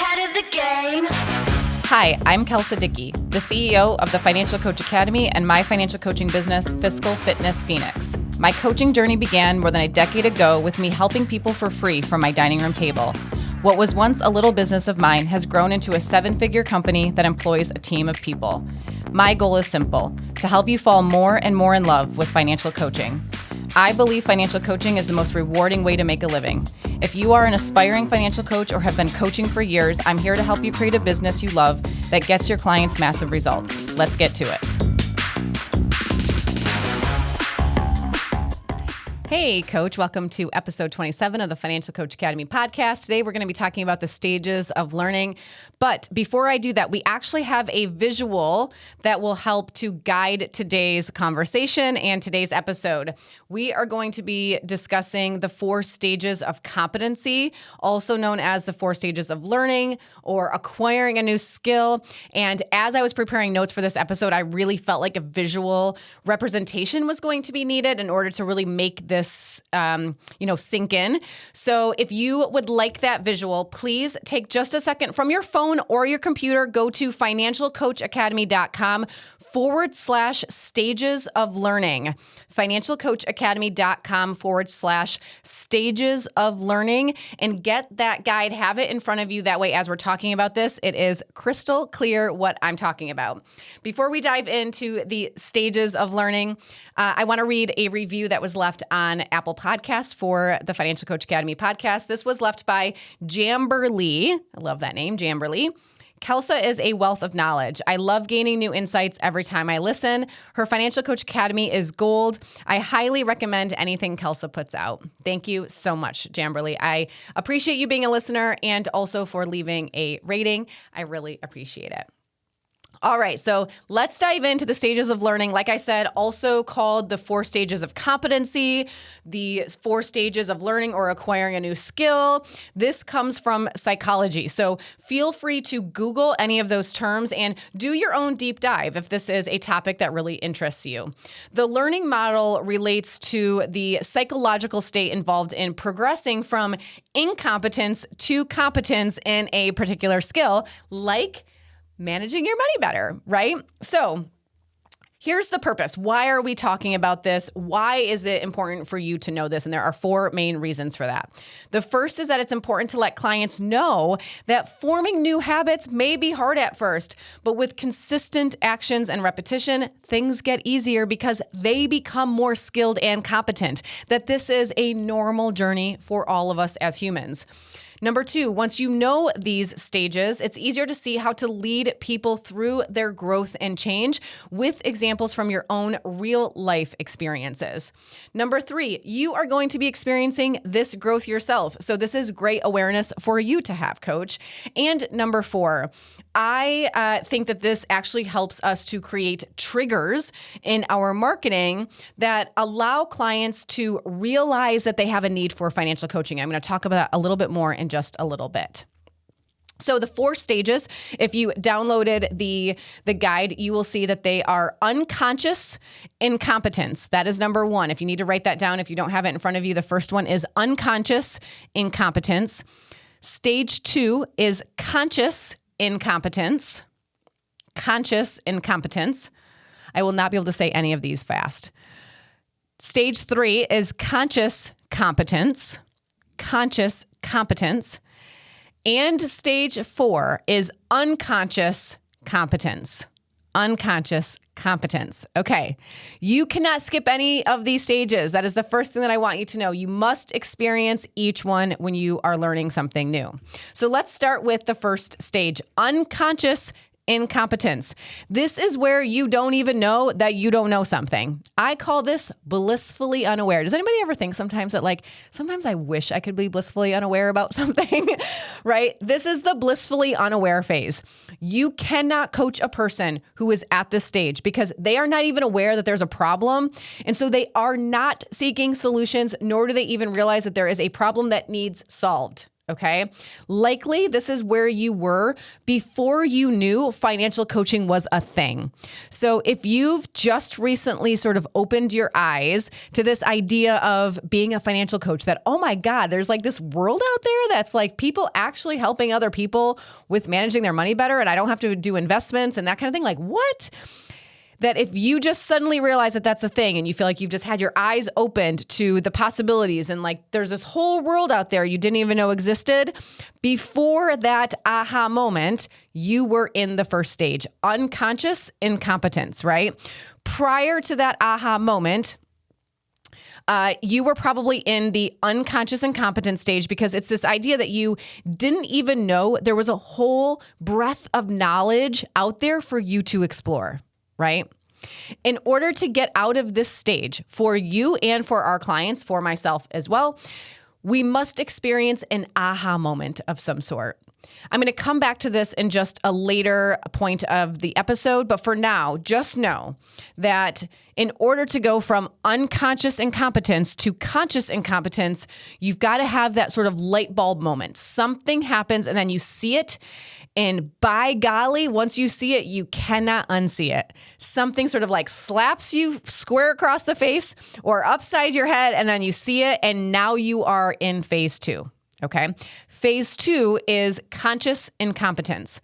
ahead of the game. Hi, I'm Kelsa Dickey, the CEO of the Financial Coach Academy and my financial coaching business, Fiscal Fitness Phoenix. My coaching journey began more than a decade ago with me helping people for free from my dining room table. What was once a little business of mine has grown into a 7-figure company that employs a team of people. My goal is simple, to help you fall more and more in love with financial coaching. I believe financial coaching is the most rewarding way to make a living. If you are an aspiring financial coach or have been coaching for years, I'm here to help you create a business you love that gets your clients massive results. Let's get to it. Hey, Coach. Welcome to episode 27 of the Financial Coach Academy podcast. Today, we're going to be talking about the stages of learning. But before I do that, we actually have a visual that will help to guide today's conversation and today's episode. We are going to be discussing the 4 stages of competency, also known as the 4 stages of learning or acquiring a new skill. And as I was preparing notes for this episode, I really felt like a visual representation was going to be needed in order to really make this sink in. So if you would like that visual, please take just a second from your phone or your computer, go to financialcoachacademy.com/stages of learning. financialcoachacademy.com/stages of learning and get that guide, have it in front of you. That way, as we're talking about this, it is crystal clear what I'm talking about. Before we dive into the stages of learning, I want to read a review that was left on Apple Podcasts for the Financial Coach Academy podcast. This was left by Jamberly. I love that name, Jamberly. Kelsa is a wealth of knowledge. I love gaining new insights every time I listen. Her Financial Coach Academy is gold. I highly recommend anything Kelsa puts out. Thank you so much, Jamberly. I appreciate you being a listener and also for leaving a rating. I really appreciate it. All right, so let's dive into the stages of learning. Like I said, also called the 4 stages of competency, the 4 stages of learning or acquiring a new skill. This comes from psychology. So feel free to Google any of those terms and do your own deep dive if this is a topic that really interests you. The learning model relates to the psychological state involved in progressing from incompetence to competence in a particular skill, like managing your money better, right? So here's the purpose. Why are we talking about this? Why is it important for you to know this? And there are 4 main reasons for that. The first is that it's important to let clients know that forming new habits may be hard at first, but with consistent actions and repetition, things get easier because they become more skilled and competent. That this is a normal journey for all of us as humans. Number 2, once you know these stages, it's easier to see how to lead people through their growth and change with examples from your own real life experiences. Number 3, you are going to be experiencing this growth yourself. So this is great awareness for you to have, Coach. And number 4, I think that this actually helps us to create triggers in our marketing that allow clients to realize that they have a need for financial coaching. I'm going to talk about that a little bit more in just a little bit. So the 4 stages, if you downloaded the guide, you will see that they are unconscious incompetence. That is number 1. If you need to write that down, if you don't have it in front of you, the first one is unconscious incompetence. Stage 2 is conscious incompetence. Conscious incompetence. I will not be able to say any of these fast. Stage 3 is conscious competence. Conscious competence. And stage 4 is unconscious competence. Unconscious competence. Okay. You cannot skip any of these stages. That is the first thing that I want you to know. You must experience each one when you are learning something new. So let's start with the first stage, unconscious incompetence. This is where you don't even know that you don't know something. I call this blissfully unaware. Does anybody ever think sometimes that sometimes I wish I could be blissfully unaware about something, right? This is the blissfully unaware phase. You cannot coach a person who is at this stage because they are not even aware that there's a problem. And so they are not seeking solutions, nor do they even realize that there is a problem that needs solved. Okay. Likely this is where you were before you knew financial coaching was a thing. So if you've just recently sort of opened your eyes to this idea of being a financial coach, that, oh my God, there's like this world out there that's like people actually helping other people with managing their money better, and I don't have to do investments and that kind of thing. Like, what? That if you just suddenly realize that that's a thing and you feel like you've just had your eyes opened to the possibilities and like there's this whole world out there you didn't even know existed, before that aha moment, you were in the first stage, unconscious incompetence, right? Prior to that aha moment, you were probably in the unconscious incompetence stage because it's this idea that you didn't even know there was a whole breadth of knowledge out there for you to explore. Right? In order to get out of this stage for you and for our clients, for myself as well, we must experience an aha moment of some sort. I'm going to come back to this in just a later point of the episode, but for now, just know that in order to go from unconscious incompetence to conscious incompetence, you've got to have that sort of light bulb moment. Something happens and then you see it. And by golly, once you see it, you cannot unsee it. Something sort of like slaps you square across the face or upside your head, and then you see it, and now you are in phase 2. Okay. Phase 2 is conscious incompetence.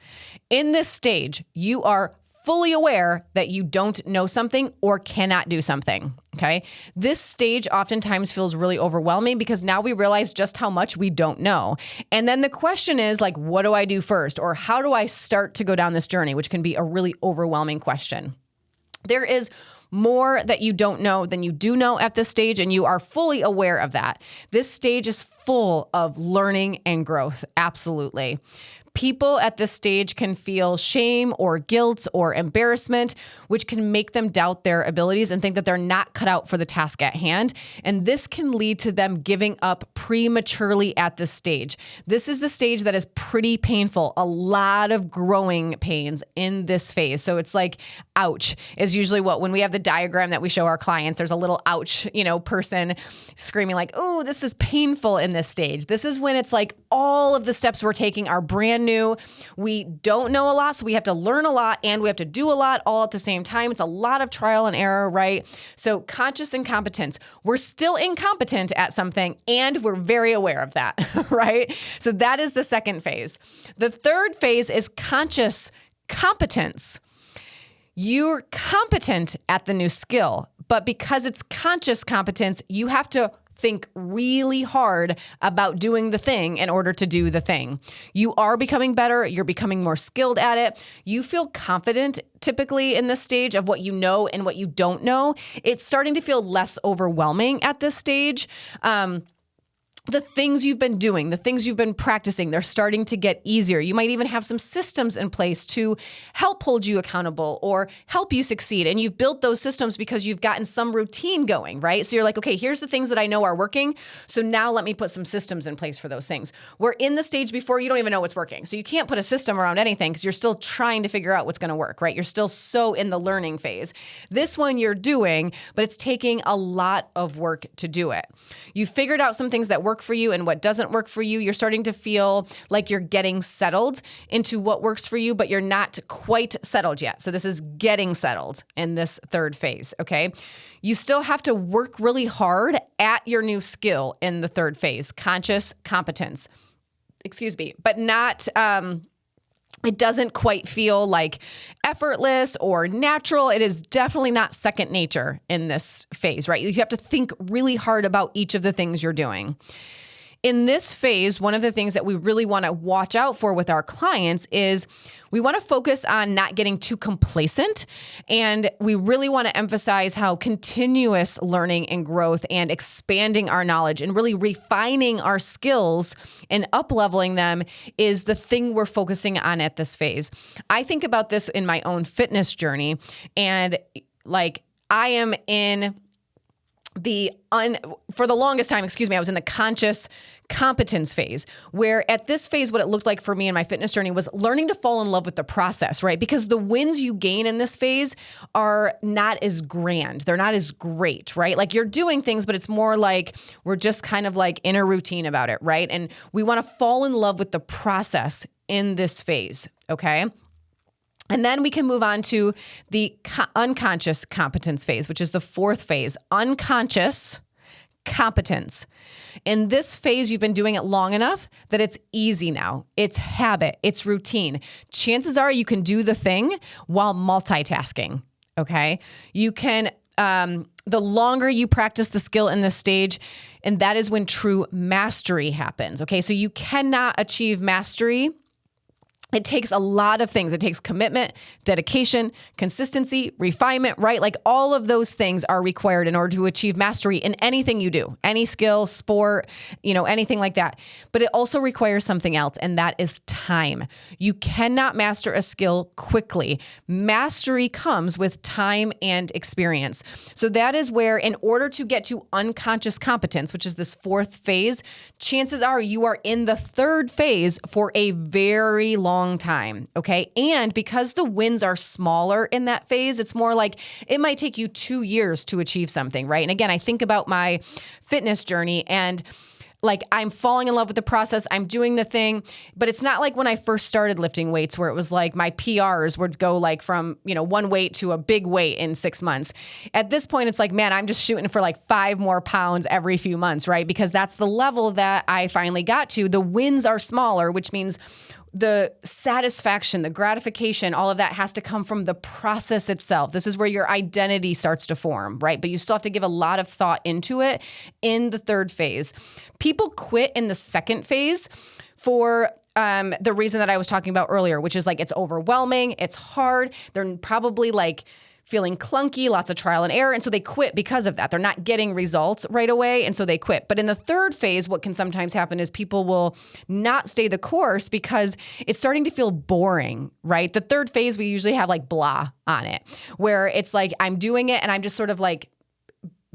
In this stage, you are fully aware that you don't know something or cannot do something. Okay. This stage oftentimes feels really overwhelming because now we realize just how much we don't know. And then the question is like, what do I do first? Or how do I start to go down this journey, which can be a really overwhelming question. There is more that you don't know than you do know at this stage, and you are fully aware of that. This stage is full of learning and growth. Absolutely. People at this stage can feel shame or guilt or embarrassment, which can make them doubt their abilities and think that they're not cut out for the task at hand. And this can lead to them giving up prematurely at this stage. This is the stage that is pretty painful. A lot of growing pains in this phase. So it's like, ouch is usually when we have the diagram that we show our clients, there's a little ouch, person screaming like, oh, this is painful in this stage. This is when it's like all of the steps we're taking are brand new. We don't know a lot, so we have to learn a lot and we have to do a lot all at the same time. It's a lot of trial and error, right? So conscious incompetence, we're still incompetent at something and we're very aware of that, right? So that is the second phase. The third phase is conscious competence. You're competent at the new skill, but because it's conscious competence, you have to think really hard about doing the thing in order to do the thing. You are becoming better. You're becoming more skilled at it. You feel confident typically in this stage of what you know and what you don't know. It's starting to feel less overwhelming at this stage. The things you've been doing, the things you've been practicing, they're starting to get easier. You might even have some systems in place to help hold you accountable or help you succeed. And you've built those systems because you've gotten some routine going, right? So you're like, okay, here's the things that I know are working. So now let me put some systems in place for those things. We're in the stage before you don't even know what's working. So you can't put a system around anything because you're still trying to figure out what's going to work, right? You're still so in the learning phase. This one you're doing, but it's taking a lot of work to do it. You figured out some things that work for you and what doesn't work for you. You're starting to feel like you're getting settled into what works for you, but you're not quite settled yet. So this is getting settled in this third phase, okay? You still have to work really hard at your new skill in the third phase, conscious competence. But not... It doesn't quite feel like effortless or natural. It is definitely not second nature in this phase, right? You have to think really hard about each of the things you're doing. In this phase, one of the things that we really want to watch out for with our clients is we want to focus on not getting too complacent. And we really want to emphasize how continuous learning and growth and expanding our knowledge and really refining our skills and up-leveling them is the thing we're focusing on at this phase. I think about this in my own fitness journey, and like I am in for the longest time, I was in the conscious competence phase, where at this phase, what it looked like for me in my fitness journey was learning to fall in love with the process, right? Because the wins you gain in this phase are not as grand. They're not as great, right? Like you're doing things, but it's more like we're just kind of like in a routine about it, right? And we want to fall in love with the process in this phase, okay? And then we can move on to the unconscious competence phase, which is the fourth phase, unconscious competence. In this phase, you've been doing it long enough that it's easy now. It's habit. It's routine. Chances are you can do the thing while multitasking, okay? You can, the longer you practice the skill in this stage, and that is when true mastery happens, okay? So you cannot achieve mastery. It takes a lot of things. It takes commitment, dedication, consistency, refinement, right? Like all of those things are required in order to achieve mastery in anything you do, any skill, sport, anything like that. But it also requires something else, and that is time. You cannot master a skill quickly. Mastery comes with time and experience. So that is where, in order to get to unconscious competence, which is this fourth phase, chances are you are in the third phase for a very long time, okay? And because the wins are smaller in that phase, it's more like it might take you 2 years to achieve something, right? And again, I think about my fitness journey and like I'm falling in love with the process. I'm doing the thing, but it's not like when I first started lifting weights where it was like my PRs would go like from, one weight to a big weight in 6 months. At this point, it's like, man, I'm just shooting for like 5 more pounds every few months, right? Because that's the level that I finally got to. The wins are smaller, which means the satisfaction, the gratification, all of that has to come from the process itself. This is where your identity starts to form, right? But you still have to give a lot of thought into it in the third phase. People quit in the second phase for the reason that I was talking about earlier, which is like it's overwhelming, it's hard. They're probably like feeling clunky, lots of trial and error. And so they quit because of that. They're not getting results right away. And so they quit. But in the third phase, what can sometimes happen is people will not stay the course because it's starting to feel boring, right? The third phase, we usually have like blah on it, where it's like, I'm doing it and I'm just sort of like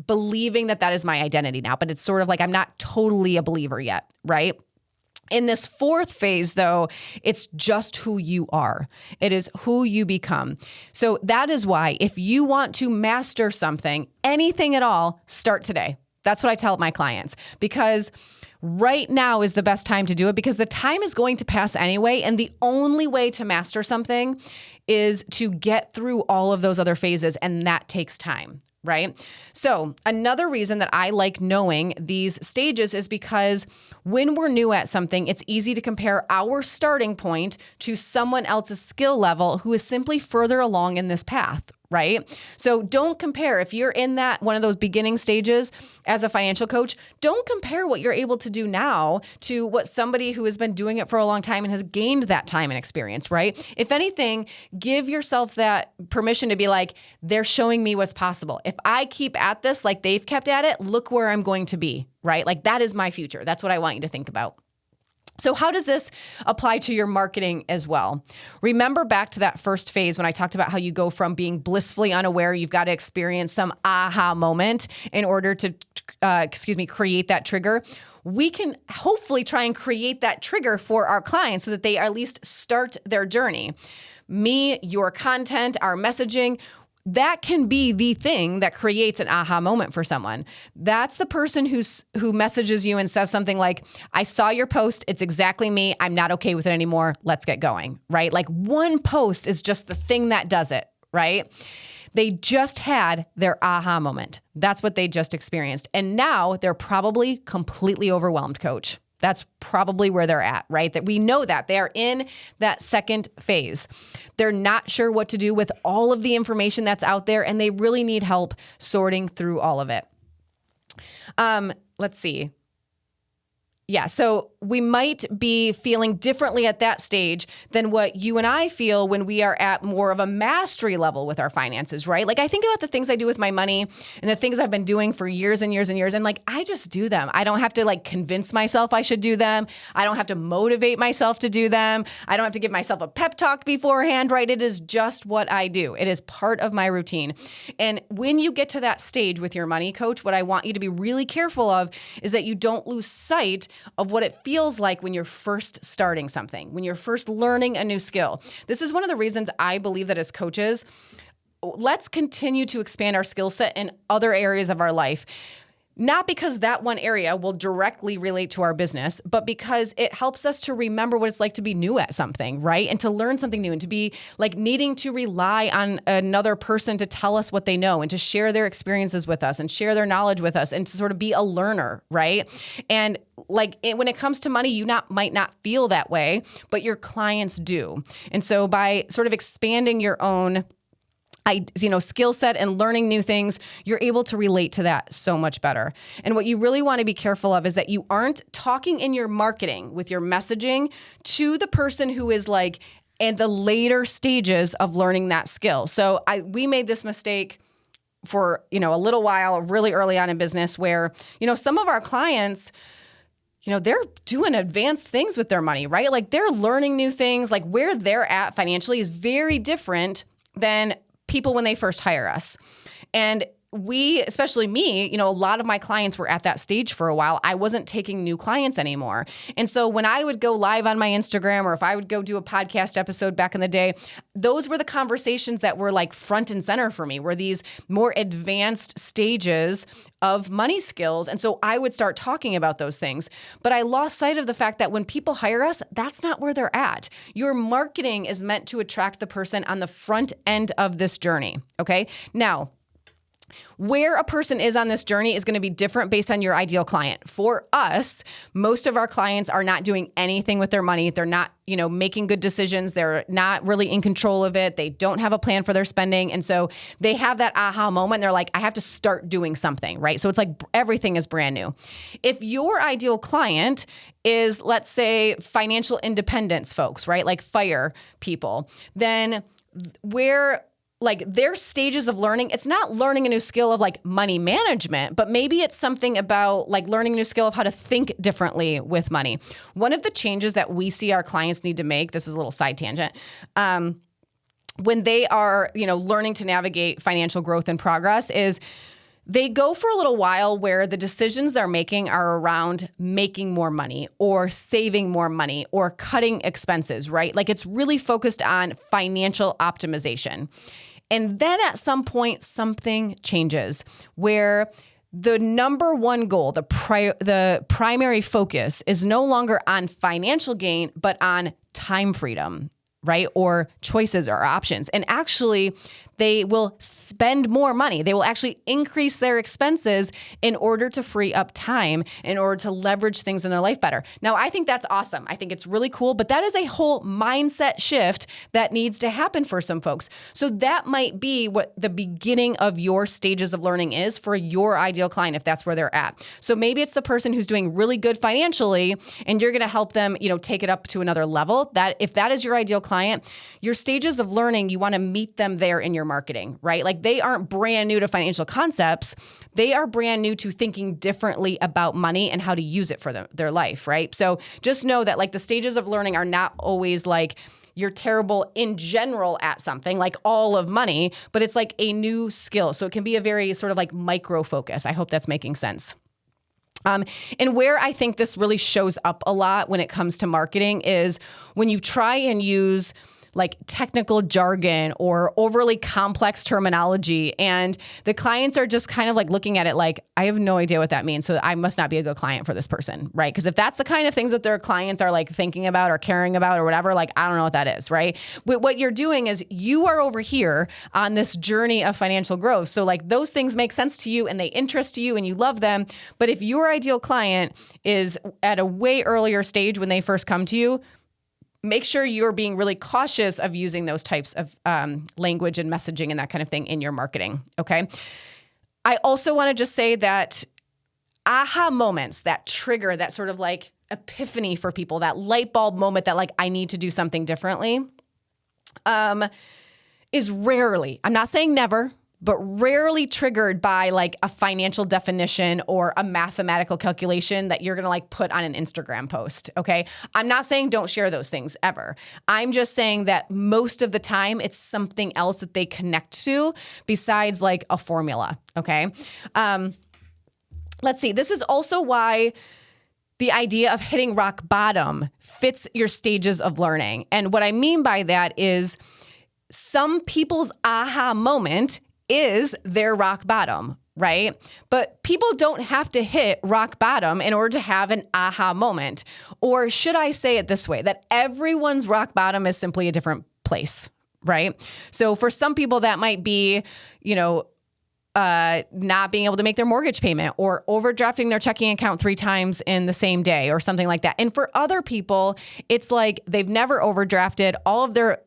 believing that that is my identity now. But it's sort of like, I'm not totally a believer yet, right? In this fourth phase, though, it's just who you are. It is who you become. So that is why if you want to master something, anything at all, start today. That's what I tell my clients, because right now is the best time to do it because the time is going to pass anyway. And the only way to master something is to get through all of those other phases. And that takes time. Right? So another reason that I like knowing these stages is because when we're new at something, it's easy to compare our starting point to someone else's skill level who is simply further along in this path, right? So don't compare. If you're in that one of those beginning stages as a financial coach, don't compare what you're able to do now to what somebody who has been doing it for a long time and has gained that time and experience, right? If anything, give yourself that permission to be like, they're showing me what's possible. If I keep at this like they've kept at it, look where I'm going to be, right? Like that is my future. That's what I want you to think about. So how does this apply to your marketing as well? Remember back to that first phase when I talked about how you go from being blissfully unaware, you've got to experience some aha moment in order to, create that trigger. We can hopefully try and create that trigger for our clients so that they at least start their journey. Me, your content, our messaging, that can be the thing that creates an aha moment for someone. That's the person who messages you and says something like, I saw your post. It's exactly me. I'm not okay with it anymore. Let's get going, right? Like one post is just the thing that does it, right? They just had their aha moment. That's what they just experienced. And now they're probably completely overwhelmed, coach. That's probably where they're at, right? That we know that they are in that second phase. They're not sure what to do with all of the information that's out there, and they really need help sorting through all of it. Let's see. Yeah, so we might be feeling differently at that stage than what you and I feel when we are at more of a mastery level with our finances, right? Like I think about the things I do with my money and the things I've been doing for years and years and years. And like, I just do them. I don't have to like convince myself I should do them. I don't have to motivate myself to do them. I don't have to give myself a pep talk beforehand, right? It is just what I do. It is part of my routine. And when you get to that stage with your money coach, what I want you to be really careful of is that you don't lose sight of what it feels like when you're first starting something, when you're first learning a new skill. This is one of the reasons I believe that as coaches, let's continue to expand our skill set in other areas of our life. Not because that one area will directly relate to our business, but because it helps us to remember what it's like to be new at something, right? And to learn something new and to be like needing to rely on another person to tell us what they know and to share their experiences with us and share their knowledge with us and to sort of be a learner, right? And like when it comes to money, you might not feel that way, but your clients do. And so by sort of expanding your own skill set and learning new things, you're able to relate to that so much better. And what you really want to be careful of is that you aren't talking in your marketing with your messaging to the person who is like in the later stages of learning that skill. So we made this mistake for, a little while, really early on in business where, some of our clients, they're doing advanced things with their money, right? Like they're learning new things, like where they're at financially is very different than people when they first hire us. And we, especially me, a lot of my clients were at that stage for a while. I wasn't taking new clients anymore. And so when I would go live on my Instagram or if I would go do a podcast episode back in the day, those were the conversations that were like front and center for me, were these more advanced stages of money skills. And so I would start talking about those things. But I lost sight of the fact that when people hire us, that's not where they're at. Your marketing is meant to attract the person on the front end of this journey. Okay. Now, where a person is on this journey is going to be different based on your ideal client. For us, most of our clients are not doing anything with their money. They're not, making good decisions. They're not really in control of it. They don't have a plan for their spending. And so they have that aha moment. They're like, I have to start doing something, right? So it's like everything is brand new. If your ideal client is, let's say, financial independence folks, right? Like FIRE people, then like their stages of learning, it's not learning a new skill of like money management, but maybe it's something about like learning a new skill of how to think differently with money. One of the changes that we see our clients need to make, this is a little side tangent, when they are, learning to navigate financial growth and progress is they go for a little while where the decisions they're making are around making more money or saving more money or cutting expenses, right? Like it's really focused on financial optimization. And then at some point, something changes where the number one goal, the primary focus is no longer on financial gain, but on time freedom, right? Or choices or options. And actually, they will spend more money. They will actually increase their expenses in order to free up time, in order to leverage things in their life better. Now, I think that's awesome. I think it's really cool, but that is a whole mindset shift that needs to happen for some folks. So that might be what the beginning of your stages of learning is for your ideal client, if that's where they're at. So maybe it's the person who's doing really good financially, and you're going to help them, take it up to another level. That if that is your ideal client, your stages of learning, you want to meet them there in your marketing, right? Like they aren't brand new to financial concepts. They are brand new to thinking differently about money and how to use it for their life, right? So just know that like the stages of learning are not always like you're terrible in general at something like all of money, but it's like a new skill. So it can be a very sort of like micro focus. I hope that's making sense. And where I think this really shows up a lot when it comes to marketing is when you try and use like technical jargon or overly complex terminology, and the clients are just kind of like looking at it like, I have no idea what that means, so I must not be a good client for this person, right? Because if that's the kind of things that their clients are like thinking about or caring about or whatever, like, I don't know what that is, right? What you're doing is you are over here on this journey of financial growth. So like those things make sense to you and they interest you and you love them. But if your ideal client is at a way earlier stage when they first come to you, make sure you're being really cautious of using those types of language and messaging and that kind of thing in your marketing, okay? I also want to just say that aha moments, that trigger, that sort of like, epiphany for people, that light bulb moment that like, I need to do something differently, is rarely, I'm not saying never, but rarely triggered by like a financial definition or a mathematical calculation that you're going to like put on an Instagram post. Okay. I'm not saying don't share those things ever. I'm just saying that most of the time it's something else that they connect to besides like a formula. Okay. Let's see. This is also why the idea of hitting rock bottom fits your stages of learning. And what I mean by that is some people's aha moment is their rock bottom, right? But people don't have to hit rock bottom in order to have an aha moment. Or should I say it this way, that everyone's rock bottom is simply a different place, right? So for some people that might be, not being able to make their mortgage payment or overdrafting their checking account 3 times in the same day or something like that. And for other people, it's like they've never overdrafted. All of their,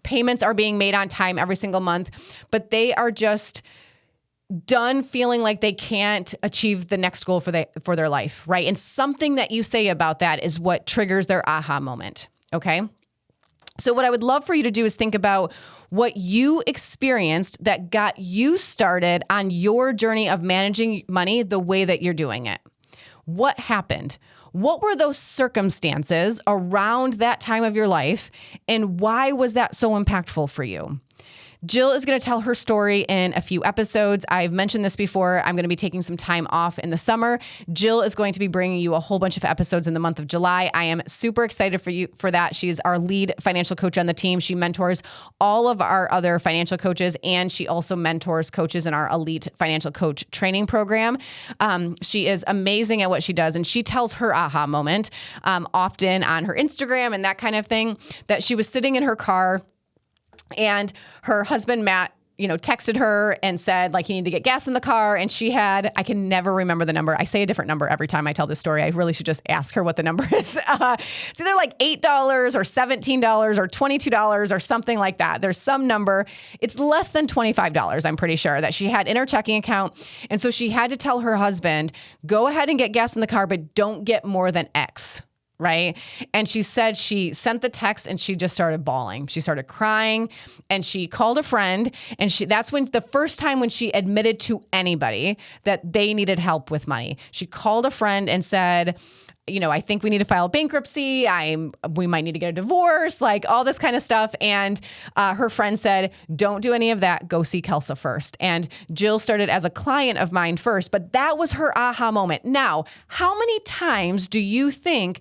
payments are being made on time every single month, but they are just done feeling like they can't achieve the next goal for their life, right? And something that you say about that is what triggers their aha moment, okay? So what I would love for you to do is think about what you experienced that got you started on your journey of managing money the way that you're doing it. What happened? What were those circumstances around that time of your life, and why was that so impactful for you? Jill is going to tell her story in a few episodes. I've mentioned this before. I'm going to be taking some time off in the summer. Jill is going to be bringing you a whole bunch of episodes in the month of July. I am super excited for that. She's our lead financial coach on the team. She mentors all of our other financial coaches, and she also mentors coaches in our elite financial coach training program. She is amazing at what she does, and she tells her aha moment often on her Instagram and that kind of thing, that she was sitting in her car and her husband, Matt, texted her and said, like, he needed to get gas in the car. And she had, I can never remember the number. I say a different number every time I tell this story. I really should just ask her what the number is. It's either like $8 or $17 or $22 or something like that. There's some number. It's less than $25, I'm pretty sure, that she had in her checking account. And so she had to tell her husband, go ahead and get gas in the car, but don't get more than X. Right. And she said she sent the text and she just started bawling. She started crying and she called a friend. And that's when the first time when she admitted to anybody that they needed help with money. She called a friend and said, I think we need to file bankruptcy. We might need to get a divorce, like all this kind of stuff. And her friend said, don't do any of that. Go see Kelsa first. And Jill started as a client of mine first, but that was her aha moment. Now, how many times do you think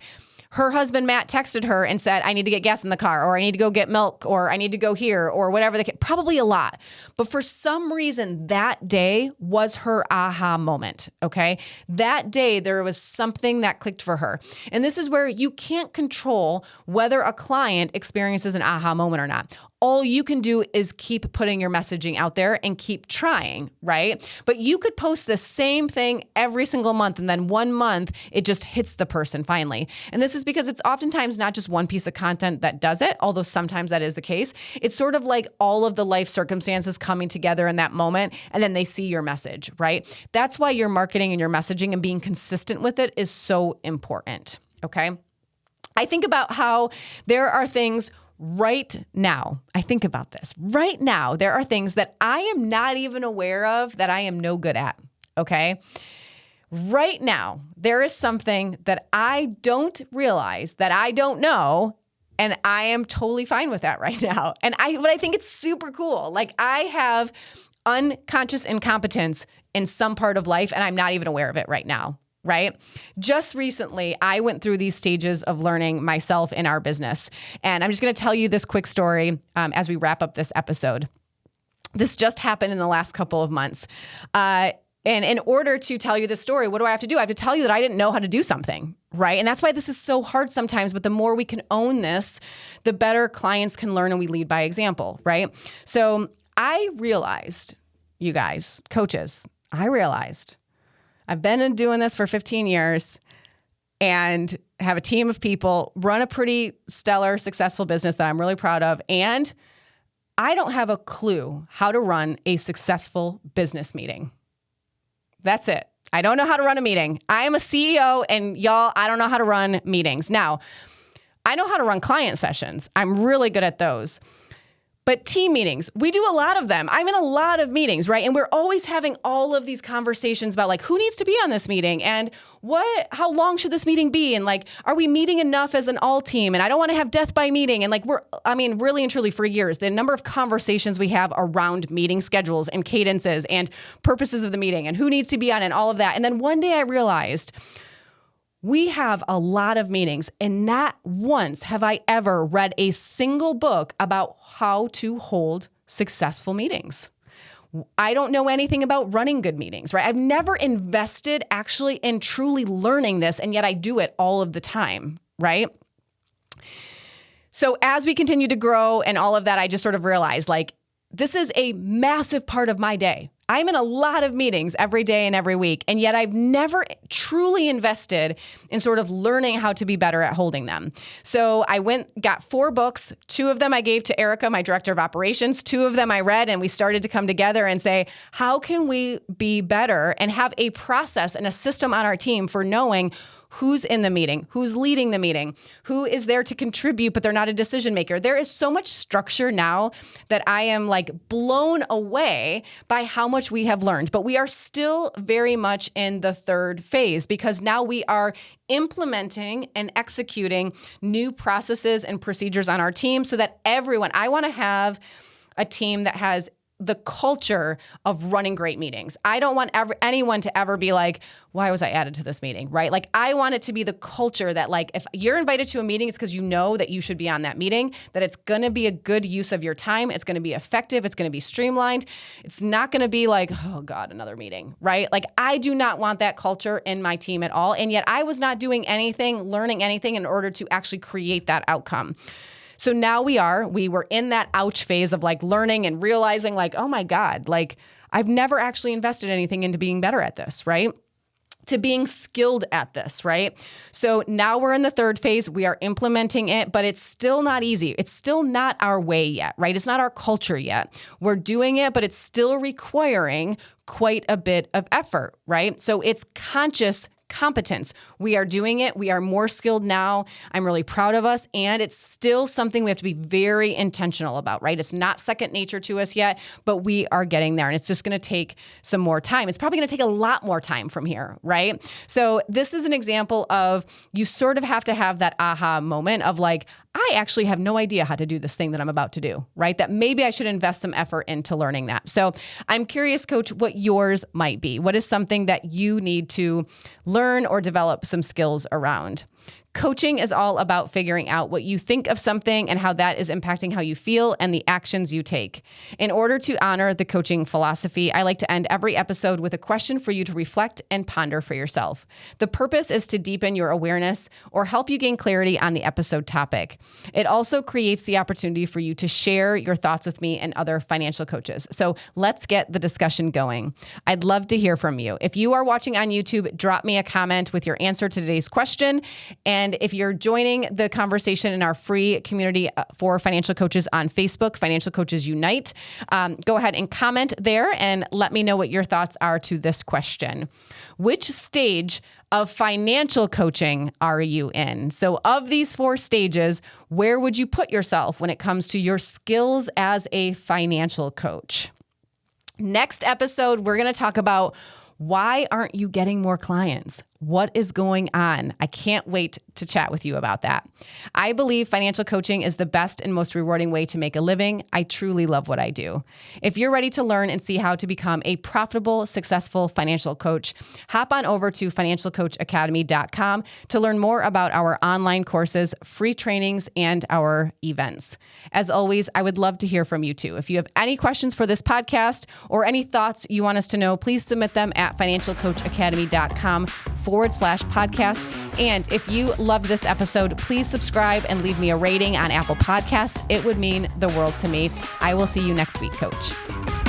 her husband, Matt, texted her and said, I need to get gas in the car, or I need to go get milk, or I need to go here, or whatever. Probably a lot. But for some reason, that day was her aha moment, okay? That day, there was something that clicked for her. And this is where you can't control whether a client experiences an aha moment or not. All you can do is keep putting your messaging out there and keep trying, right? But you could post the same thing every single month, and then one month it just hits the person finally. And this is because it's oftentimes not just one piece of content that does it, although sometimes that is the case. It's sort of like all of the life circumstances coming together in that moment, and then they see your message, right? That's why your marketing and your messaging and being consistent with it is so important, okay? I think about how there are things right now, I think about this. Right now, there are things that I am not even aware of that I am no good at, okay? Right now, there is something that I don't realize, that I don't know, and I am totally fine with that right now. But I think it's super cool. Like, I have unconscious incompetence in some part of life, and I'm not even aware of it right now. Right? Just recently, I went through these stages of learning myself in our business. And I'm just going to tell you this quick story as we wrap up this episode. This just happened in the last couple of months. And in order to tell you this story, what do I have to do? I have to tell you that I didn't know how to do something, right? And that's why this is so hard sometimes. But the more we can own this, the better clients can learn, and we lead by example, right? So I realized, you guys, coaches, I've been doing this for 15 years and have a team of people, run a pretty stellar, successful business that I'm really proud of. And I don't have a clue how to run a successful business meeting. That's it. I don't know how to run a meeting. I am a CEO and y'all, I don't know how to run meetings. Now, I know how to run client sessions. I'm really good at those. But team meetings, we do a lot of them. I'm in a lot of meetings, right? And we're always having all of these conversations about like, who needs to be on this meeting and how long should this meeting be? And like, are we meeting enough as an all team? And I don't want to have death by meeting. And like, really and truly for years, the number of conversations we have around meeting schedules and cadences and purposes of the meeting and who needs to be on and all of that. And then one day I realized we have a lot of meetings, and not once have I ever read a single book about how to hold successful meetings. I don't know anything about running good meetings, right? I've never invested actually in truly learning this, and yet I do it all of the time, right? So as we continue to grow and all of that, I just sort of realized like, this is a massive part of my day. I'm in a lot of meetings every day and every week, and yet I've never truly invested in sort of learning how to be better at holding them. So I got 4 books. 2 of them I gave to Erica, my director of operations. 2 of them I read, and we started to come together and say, how can we be better and have a process and a system on our team for knowing who's in the meeting, who's leading the meeting, who is there to contribute, but they're not a decision maker. There is so much structure now that I am like blown away by how much we have learned. But we are still very much in the 3rd phase because now we are implementing and executing new processes and procedures on our team so that I want to have a team that has the culture of running great meetings. I don't want anyone to ever be like, why was I added to this meeting, right? Like I want it to be the culture that like, if you're invited to a meeting, it's because you know that you should be on that meeting, that it's going to be a good use of your time. It's going to be effective. It's going to be streamlined. It's not going to be like, oh God, another meeting, right? Like I do not want that culture in my team at all. And yet I was not doing anything, learning anything in order to actually create that outcome. So now we were in that ouch phase of like learning and realizing like, oh my God, like I've never actually invested anything into being better at this, right? To being skilled at this, right? So now we're in the 3rd phase. We are implementing it, but it's still not easy. It's still not our way yet, right? It's not our culture yet. We're doing it, but it's still requiring quite a bit of effort, right? So it's conscious competence. We are doing it. We are more skilled now. I'm really proud of us. And it's still something we have to be very intentional about, right? It's not second nature to us yet, but we are getting there. And it's just going to take some more time. It's probably going to take a lot more time from here, right? So this is an example of you sort of have to have that aha moment of like, I actually have no idea how to do this thing that I'm about to do, right? That maybe I should invest some effort into learning that. So I'm curious, Coach, what yours might be. What is something that you need to learn or develop some skills around? Coaching is all about figuring out what you think of something and how that is impacting how you feel and the actions you take. In order to honor the coaching philosophy, I like to end every episode with a question for you to reflect and ponder for yourself. The purpose is to deepen your awareness or help you gain clarity on the episode topic. It also creates the opportunity for you to share your thoughts with me and other financial coaches. So let's get the discussion going. I'd love to hear from you. If you are watching on YouTube, drop me a comment with your answer to today's question. And if you're joining the conversation in our free community for financial coaches on Facebook, Financial Coaches Unite, go ahead and comment there and let me know what your thoughts are to this question. Which stage of financial coaching are you in? So of these 4 stages, where would you put yourself when it comes to your skills as a financial coach? Next episode, we're going to talk about why aren't you getting more clients? What is going on? I can't wait to chat with you about that. I believe financial coaching is the best and most rewarding way to make a living. I truly love what I do. If you're ready to learn and see how to become a profitable, successful financial coach, hop on over to financialcoachacademy.com to learn more about our online courses, free trainings, and our events. As always, I would love to hear from you too. If you have any questions for this podcast or any thoughts you want us to know, please submit them at financialcoachacademy.com/podcast. And if you loved this episode, please subscribe and leave me a rating on Apple Podcasts. It would mean the world to me. I will see you next week, Coach.